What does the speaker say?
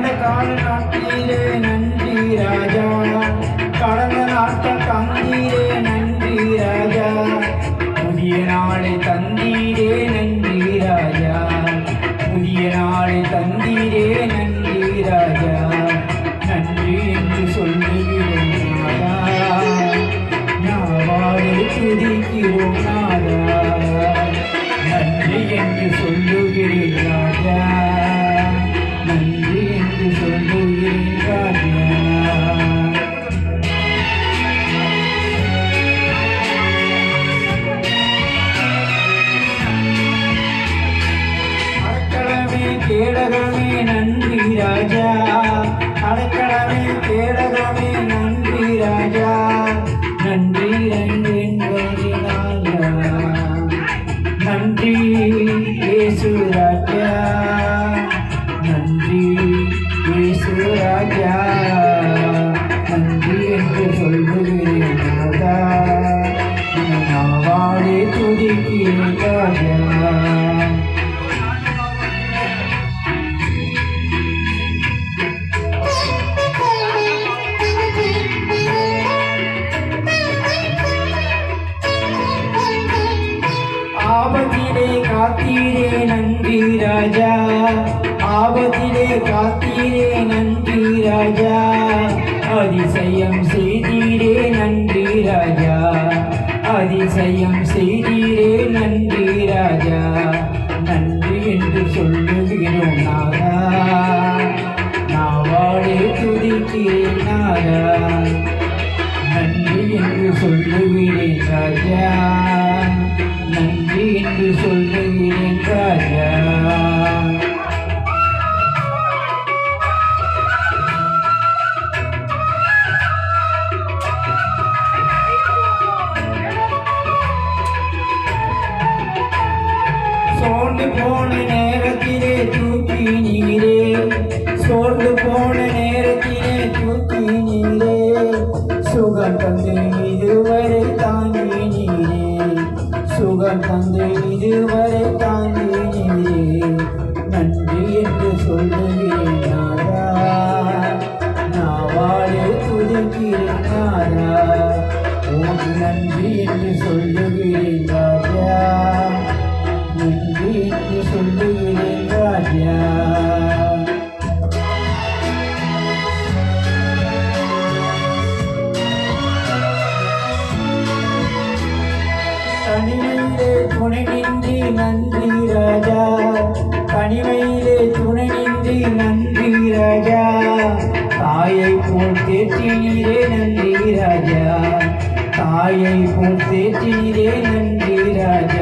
கடந்த கால நாட்டிலே நன்றி ராஜா, கடந்த நாட்கள் தந்தீரே நன்றி ராஜா, புதிய நாளை தந்தீரே நன்றி ராஜா, புதிய நாளை தந்தீரே நன்றி ராஜா, நன்றி என்று சொல்லுகிறோம் நாதா, நாவாடு துதிக்கிறோம் நாதா, நன்றி என்று சொல்லுகிறேன் ராஜா, நன்றி என்று சொல்லுகிறேன் ராஜா. கேடகமே நன்றி ராஜா, அடைக்கலமே கேடகமே நன்றி ராஜா, நன்றி நன்றி நன்றி இயேசு ராஜா, நன்றி இயேசு ராஜா, நன்றி என்று சொல்லுகிறேன் ராஜா, நாவாடே துதிக்கிறேன் ராஜா. ஆபத்திலே காத்தீரே நன்றி ராஜா, ஆபத்திலே காத்தீரே நன்றி ராஜா, அதிசயம் செய்தீரே நன்றி ராஜா, அதிசயம் செய்தீரே நன்றி ராஜா, நன்றி என்று சொல்லுகிறோம் நாதா, நாவாடே துதிக்கிறேன் நாதா, நன்றி என்று சொல்லுகிறேன் ராஜா, நன்றி என்று சொல்லுகிறேன் ராஜா. சோர்ந்து போன நேரத்திலே தூக்கி நீரே, சோர்ந்து போன நேரத்திலே தூக்கி நீரே, சுகம் தந்து இதுவரை தாங்கி நீரே, சுகம் தந்து இதுவரை தாங்கி நீரே, நன்றி என்று சொல்லுகிறேன் நாதா, நாவாலே துதிக்கிறேன் நாதா, உனக்கு நன்றி என்று சொல்லுகிறேன் ராஜா, நன்றி என்று சொல்லுகிறேன் ராஜா. தனிமையிலே துணை நின்றி நன்றி ராஜா, தனிமையிலே துணை நின்றி நன்றி ராஜா, தாயை போல் தேற்றினீரே நன்றி ராஜா, தாயை போல் தேற்றினீரே நன்றி ராஜா,